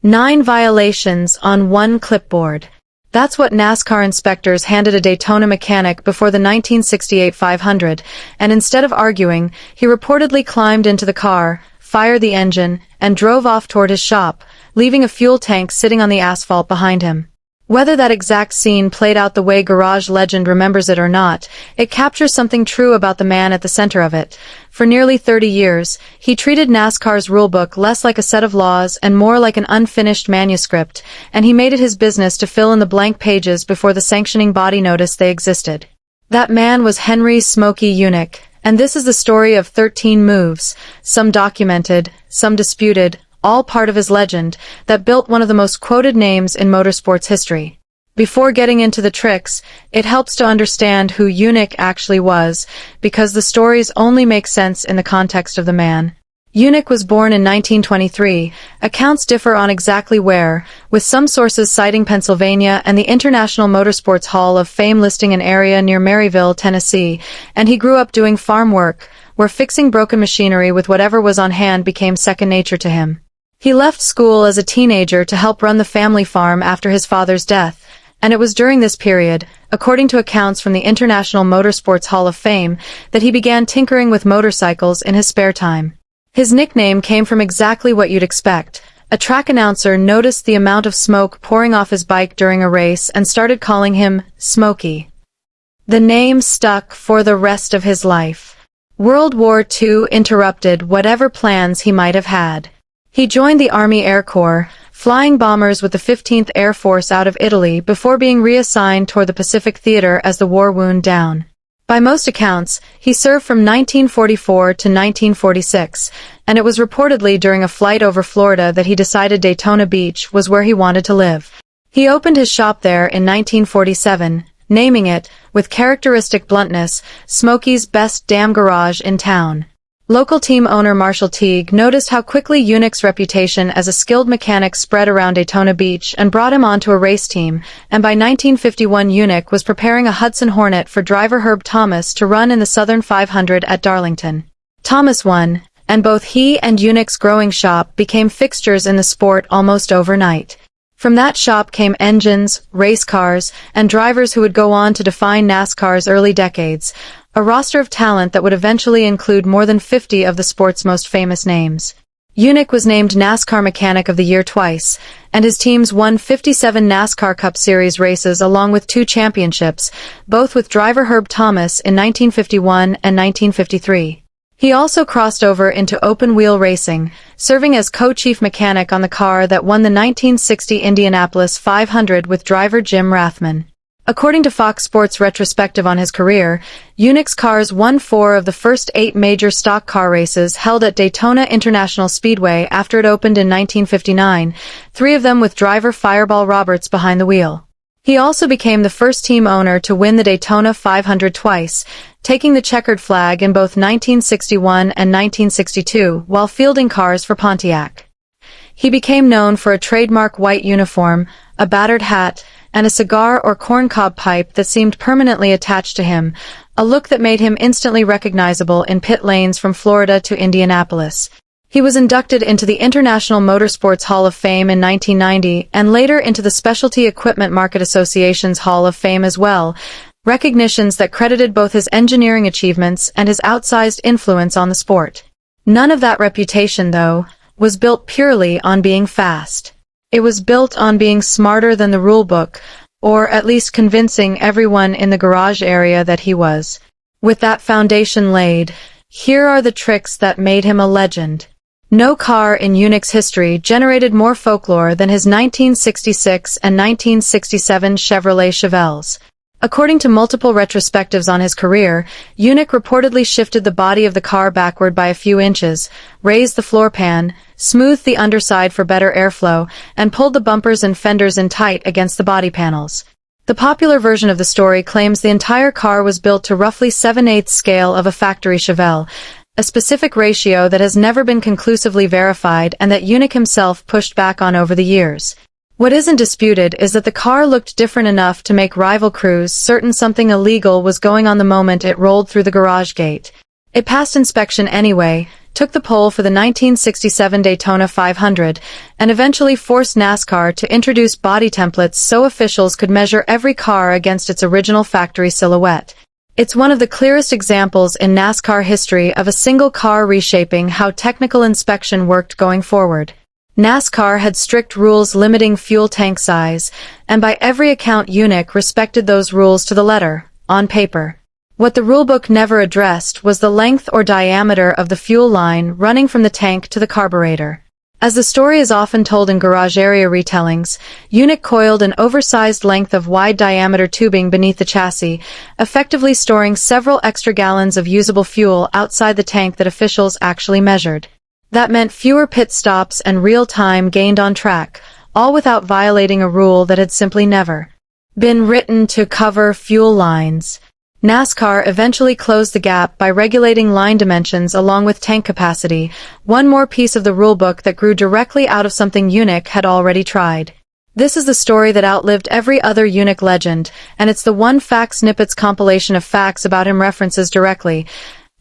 9 violations on 1 clipboard. That's what NASCAR inspectors handed a Daytona mechanic before the 1968 500, and instead of arguing, he reportedly climbed into the car, fired the engine, and drove off toward his shop, leaving a fuel tank sitting on the asphalt behind him. Whether that exact scene played out the way garage legend remembers it or not, it captures something true about the man at the center of it. For nearly 30 years, he treated NASCAR's rulebook less like a set of laws and more like an unfinished manuscript, and he made it his business to fill in the blank pages before the sanctioning body noticed they existed. That man was Henry "Smokey" Yunick, and this is the story of 13 moves, some documented, some disputed, all part of his legend, that built one of the most quoted names in motorsports history. Before getting into the tricks, it helps to understand who Yunick actually was, because the stories only make sense in the context of the man. Yunick was born in 1923. Accounts differ on exactly where, with some sources citing Pennsylvania and the International Motorsports Hall of Fame listing an area near Maryville, Tennessee, and he grew up doing farm work, where fixing broken machinery with whatever was on hand became second nature to him. He left school as a teenager to help run the family farm after his father's death, and it was during this period, according to accounts from the International Motorsports Hall of Fame, that he began tinkering with motorcycles in his spare time. His nickname came from exactly what you'd expect. A track announcer noticed the amount of smoke pouring off his bike during a race and started calling him Smokey. The name stuck for the rest of his life. World War II interrupted whatever plans he might have had. He joined the Army Air Corps, flying bombers with the 15th Air Force out of Italy before being reassigned toward the Pacific Theater as the war wound down. By most accounts, he served from 1944 to 1946, and it was reportedly during a flight over Florida that he decided Daytona Beach was where he wanted to live. He opened his shop there in 1947, naming it, with characteristic bluntness, Smokey's Best Damn Garage in Town. Local team owner Marshall Teague noticed how quickly Yunick's reputation as a skilled mechanic spread around Daytona Beach and brought him onto a race team, and by 1951 Yunick was preparing a Hudson Hornet for driver Herb Thomas to run in the Southern 500 at Darlington. Thomas won, and both he and Yunick's growing shop became fixtures in the sport almost overnight. From that shop came engines, race cars, and drivers who would go on to define NASCAR's early decades, a roster of talent that would eventually include more than 50 of the sport's most famous names. Yunick was named NASCAR Mechanic of the Year twice, and his teams won 57 NASCAR Cup Series races along with 2 championships, both with driver Herb Thomas in 1951 and 1953. He also crossed over into open-wheel racing, serving as co-chief mechanic on the car that won the 1960 Indianapolis 500 with driver Jim Rathman. According to Fox Sports' retrospective on his career, Yunick's cars won 4 of the first 8 major stock car races held at Daytona International Speedway after it opened in 1959, 3 of them with driver Fireball Roberts behind the wheel. He also became the first team owner to win the Daytona 500 twice, taking the checkered flag in both 1961 and 1962 while fielding cars for Pontiac. He became known for a trademark white uniform, a battered hat, and a cigar or corncob pipe that seemed permanently attached to him, a look that made him instantly recognizable in pit lanes from Florida to Indianapolis. He was inducted into the International Motorsports Hall of Fame in 1990 and later into the Specialty Equipment Market Association's Hall of Fame as well, recognitions that credited both his engineering achievements and his outsized influence on the sport. None of that reputation, though, was built purely on being fast. It was built on being smarter than the rulebook, or at least convincing everyone in the garage area that he was. With that foundation laid, here are the tricks that made him a legend. No car in Yunick's history generated more folklore than his 1966 and 1967 Chevrolet Chevelles. According to multiple retrospectives on his career, Yunick reportedly shifted the body of the car backward by a few inches, raised the floor pan, smoothed the underside for better airflow, and pulled the bumpers and fenders in tight against the body panels. The popular version of the story claims the entire car was built to roughly 7/8 scale of a factory Chevelle, a specific ratio that has never been conclusively verified and that Yunick himself pushed back on over the years. What isn't disputed is that the car looked different enough to make rival crews certain something illegal was going on the moment it rolled through the garage gate. It passed inspection anyway, took the pole for the 1967 Daytona 500, and eventually forced NASCAR to introduce body templates so officials could measure every car against its original factory silhouette. It's one of the clearest examples in NASCAR history of a single car reshaping how technical inspection worked going forward. NASCAR had strict rules limiting fuel tank size, and by every account Yunick respected those rules to the letter, on paper. What the rulebook never addressed was the length or diameter of the fuel line running from the tank to the carburetor. As the story is often told in garage area retellings, Yunick coiled an oversized length of wide-diameter tubing beneath the chassis, effectively storing several extra gallons of usable fuel outside the tank that officials actually measured. That meant fewer pit stops and real time gained on track, all without violating a rule that had simply never been written to cover fuel lines. NASCAR eventually closed the gap by regulating line dimensions along with tank capacity, one more piece of the rulebook that grew directly out of something Yunick had already tried. This is the story that outlived every other Yunick legend, and it's the one fact snippets compilation of facts about him references directly.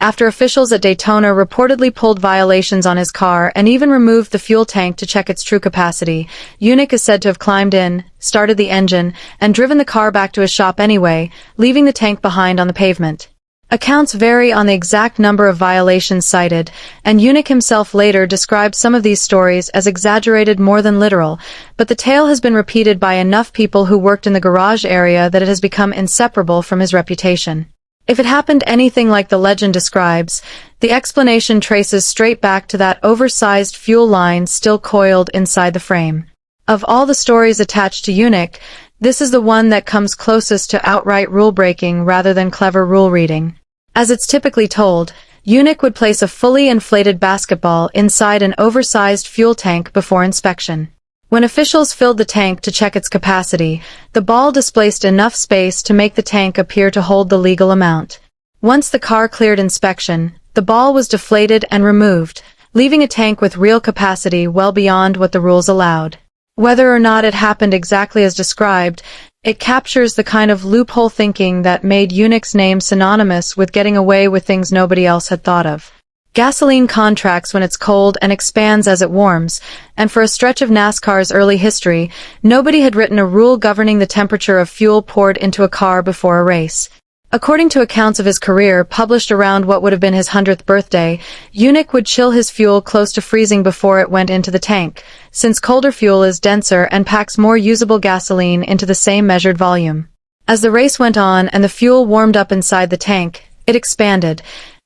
After officials at Daytona reportedly pulled violations on his car and even removed the fuel tank to check its true capacity, Yunick is said to have climbed in, started the engine, and driven the car back to his shop anyway, leaving the tank behind on the pavement. Accounts vary on the exact number of violations cited, and Yunick himself later described some of these stories as exaggerated more than literal, but the tale has been repeated by enough people who worked in the garage area that it has become inseparable from his reputation. If it happened anything like the legend describes, the explanation traces straight back to that oversized fuel line still coiled inside the frame. Of all the stories attached to Yunick, this is the one that comes closest to outright rule-breaking rather than clever rule-reading. As it's typically told, Yunick would place a fully inflated basketball inside an oversized fuel tank before inspection. When officials filled the tank to check its capacity, the ball displaced enough space to make the tank appear to hold the legal amount. Once the car cleared inspection, the ball was deflated and removed, leaving a tank with real capacity well beyond what the rules allowed. Whether or not it happened exactly as described, it captures the kind of loophole thinking that made Yunick's name synonymous with getting away with things nobody else had thought of. Gasoline contracts when it's cold and expands as it warms, and for a stretch of NASCAR's early history, nobody had written a rule governing the temperature of fuel poured into a car before a race. According to accounts of his career published around what would have been his 100th birthday, Yunick would chill his fuel close to freezing before it went into the tank, since colder fuel is denser and packs more usable gasoline into the same measured volume. As the race went on and the fuel warmed up inside the tank, it expanded,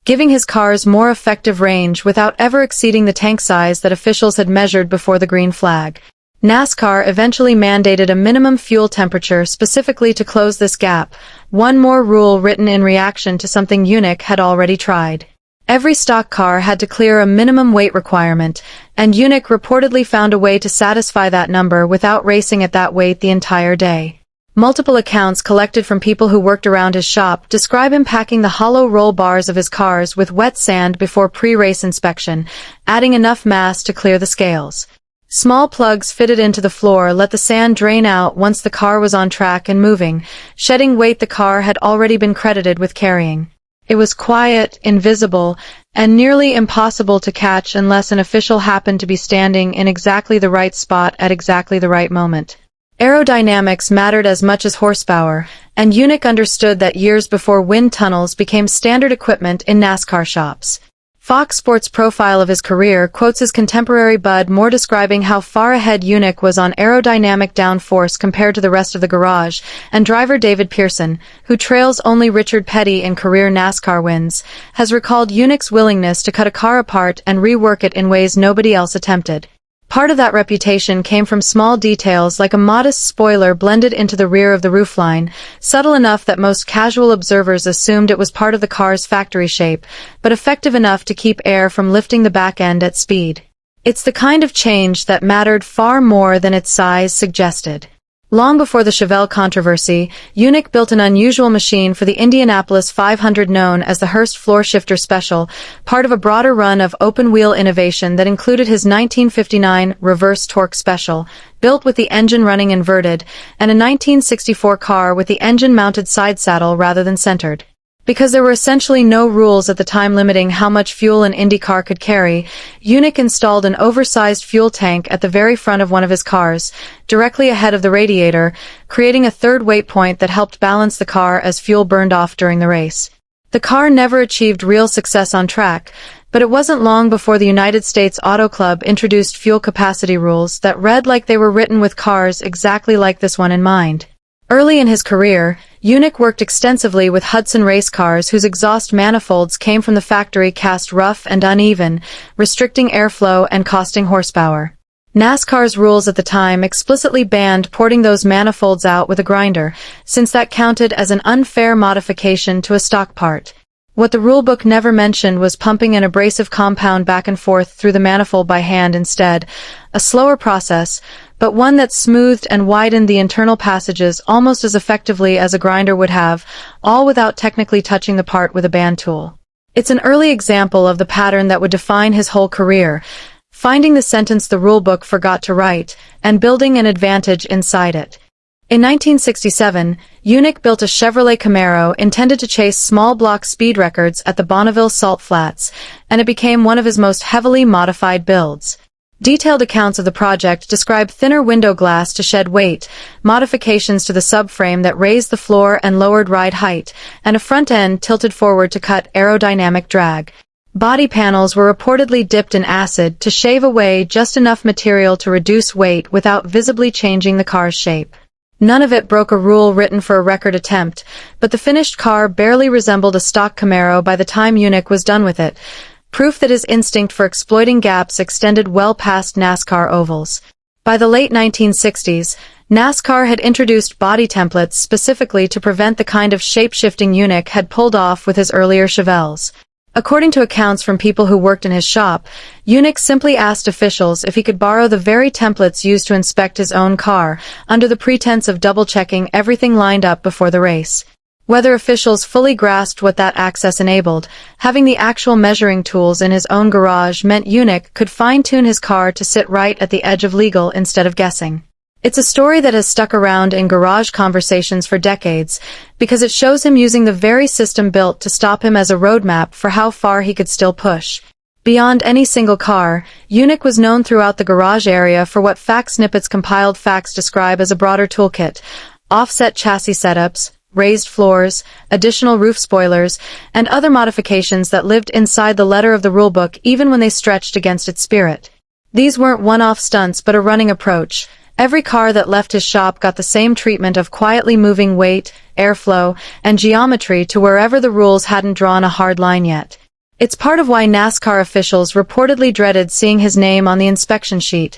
giving his cars more effective range without ever exceeding the tank size that officials had measured before the green flag. NASCAR eventually mandated a minimum fuel temperature specifically to close this gap, one more rule written in reaction to something Yunick had already tried. Every stock car had to clear a minimum weight requirement, and Yunick reportedly found a way to satisfy that number without racing at that weight the entire day. Multiple accounts collected from people who worked around his shop describe him packing the hollow roll bars of his cars with wet sand before pre-race inspection, adding enough mass to clear the scales. Small plugs fitted into the floor let the sand drain out once the car was on track and moving, shedding weight the car had already been credited with carrying. It was quiet, invisible, and nearly impossible to catch unless an official happened to be standing in exactly the right spot at exactly the right moment. Aerodynamics mattered as much as horsepower, and Yunick understood that years before wind tunnels became standard equipment in NASCAR shops. Fox Sports' profile of his career quotes his contemporary Bud Moore describing how far ahead Yunick was on aerodynamic downforce compared to the rest of the garage, and driver David Pearson, who trails only Richard Petty in career NASCAR wins, has recalled Yunick's willingness to cut a car apart and rework it in ways nobody else attempted. Part of that reputation came from small details like a modest spoiler blended into the rear of the roofline, subtle enough that most casual observers assumed it was part of the car's factory shape, but effective enough to keep air from lifting the back end at speed. It's the kind of change that mattered far more than its size suggested. Long before the Chevelle controversy, Yunick built an unusual machine for the Indianapolis 500 known as the Hurst Floor Shifter Special, part of a broader run of open-wheel innovation that included his 1959 Reverse Torque Special, built with the engine running inverted, and a 1964 car with the engine mounted side saddle rather than centered. Because there were essentially no rules at the time limiting how much fuel an Indy car could carry, Yunick installed an oversized fuel tank at the very front of one of his cars, directly ahead of the radiator, creating a third weight point that helped balance the car as fuel burned off during the race. The car never achieved real success on track, but it wasn't long before the United States Auto Club introduced fuel capacity rules that read like they were written with cars exactly like this one in mind. Early in his career, Yunick worked extensively with Hudson race cars whose exhaust manifolds came from the factory cast rough and uneven, restricting airflow and costing horsepower. NASCAR's rules at the time explicitly banned porting those manifolds out with a grinder, since that counted as an unfair modification to a stock part. What the rulebook never mentioned was pumping an abrasive compound back and forth through the manifold by hand instead, a slower process, but one that smoothed and widened the internal passages almost as effectively as a grinder would have, all without technically touching the part with a band tool. It's an early example of the pattern that would define his whole career, finding the sentence the rulebook forgot to write, and building an advantage inside it. In 1967, Yunick built a Chevrolet Camaro intended to chase small block speed records at the Bonneville Salt Flats, and it became one of his most heavily modified builds. Detailed accounts of the project describe thinner window glass to shed weight, modifications to the subframe that raised the floor and lowered ride height, and a front end tilted forward to cut aerodynamic drag. Body panels were reportedly dipped in acid to shave away just enough material to reduce weight without visibly changing the car's shape. None of it broke a rule written for a record attempt, but the finished car barely resembled a stock Camaro by the time Yunick was done with it, proof that his instinct for exploiting gaps extended well past NASCAR ovals. By the late 1960s, NASCAR had introduced body templates specifically to prevent the kind of shape-shifting Yunick had pulled off with his earlier Chevelles. According to accounts from people who worked in his shop, Yunick simply asked officials if he could borrow the very templates used to inspect his own car, under the pretense of double-checking everything lined up before the race. Whether officials fully grasped what that access enabled, having the actual measuring tools in his own garage meant Yunick could fine-tune his car to sit right at the edge of legal instead of guessing. It's a story that has stuck around in garage conversations for decades, because it shows him using the very system built to stop him as a roadmap for how far he could still push. Beyond any single car, Yunick was known throughout the garage area for what fact snippets compiled facts describe as a broader toolkit: offset chassis setups, raised floors, additional roof spoilers, and other modifications that lived inside the letter of the rulebook even when they stretched against its spirit. These weren't one-off stunts but a running approach. Every car that left his shop got the same treatment of quietly moving weight, airflow, and geometry to wherever the rules hadn't drawn a hard line yet. It's part of why NASCAR officials reportedly dreaded seeing his name on the inspection sheet.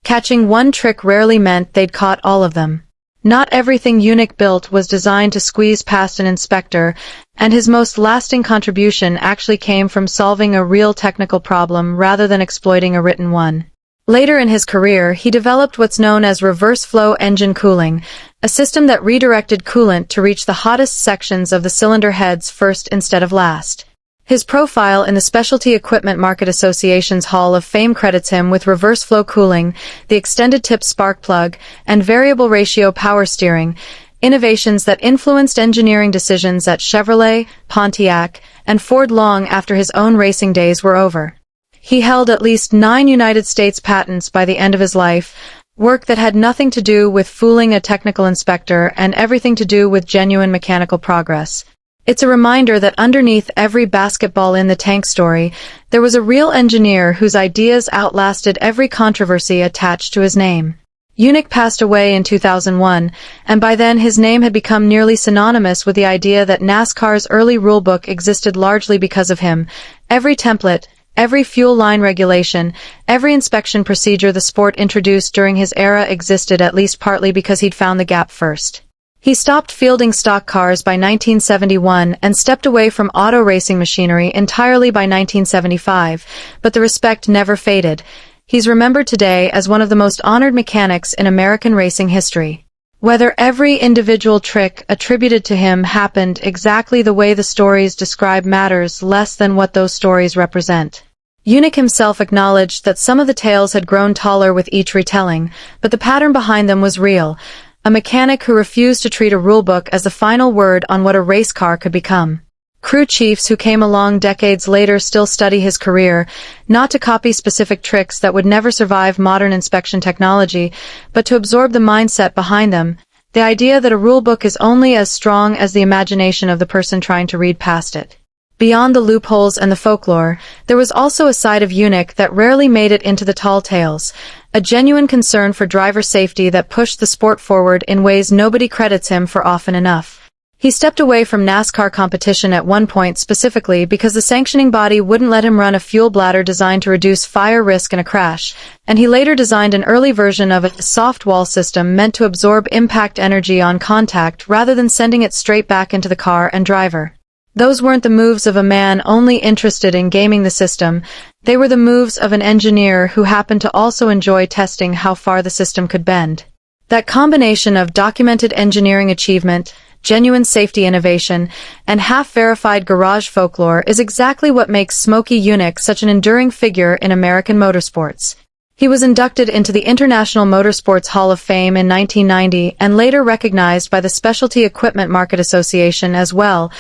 Catching one trick rarely meant they'd caught all of them. Not everything Yunick built was designed to squeeze past an inspector, and his most lasting contribution actually came from solving a real technical problem rather than exploiting a written one. Later in his career, he developed what's known as reverse-flow engine cooling, a system that redirected coolant to reach the hottest sections of the cylinder heads first instead of last. His profile in the Specialty Equipment Market Association's Hall of Fame credits him with reverse-flow cooling, the extended-tip spark plug, and variable ratio power steering, innovations that influenced engineering decisions at Chevrolet, Pontiac, and Ford long after his own racing days were over. He held at least 9 United States patents by the end of his life, work that had nothing to do with fooling a technical inspector and everything to do with genuine mechanical progress. It's a reminder that underneath every basketball in the tank story, there was a real engineer whose ideas outlasted every controversy attached to his name. Yunick passed away in 2001, and by then his name had become nearly synonymous with the idea that NASCAR's early rulebook existed largely because of him. Every template, every fuel line regulation, every inspection procedure the sport introduced during his era existed at least partly because he'd found the gap first. He stopped fielding stock cars by 1971 and stepped away from auto racing machinery entirely by 1975, but the respect never faded. He's remembered today as one of the most honored mechanics in American racing history. Whether every individual trick attributed to him happened exactly the way the stories describe matters less than what those stories represent. Yunick himself acknowledged that some of the tales had grown taller with each retelling, but the pattern behind them was real. A mechanic who refused to treat a rulebook as the final word on what a race car could become. Crew chiefs who came along decades later still study his career, not to copy specific tricks that would never survive modern inspection technology, but to absorb the mindset behind them, the idea that a rulebook is only as strong as the imagination of the person trying to read past it. Beyond the loopholes and the folklore, there was also a side of Yunick that rarely made it into the tall tales, a genuine concern for driver safety that pushed the sport forward in ways nobody credits him for often enough. He stepped away from NASCAR competition at one point specifically because the sanctioning body wouldn't let him run a fuel bladder designed to reduce fire risk in a crash, and he later designed an early version of a soft wall system meant to absorb impact energy on contact rather than sending it straight back into the car and driver. Those weren't the moves of a man only interested in gaming the system, they were the moves of an engineer who happened to also enjoy testing how far the system could bend. That combination of documented engineering achievement, genuine safety innovation, and half-verified garage folklore is exactly what makes Smokey Yunick such an enduring figure in American motorsports. He was inducted into the International Motorsports Hall of Fame in 1990 and later recognized by the Specialty Equipment Market Association as well,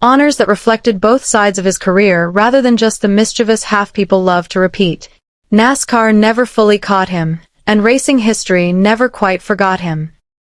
honors that reflected both sides of his career rather than just the mischievous half people love to repeat. NASCAR never fully caught him, and racing history never quite forgot him.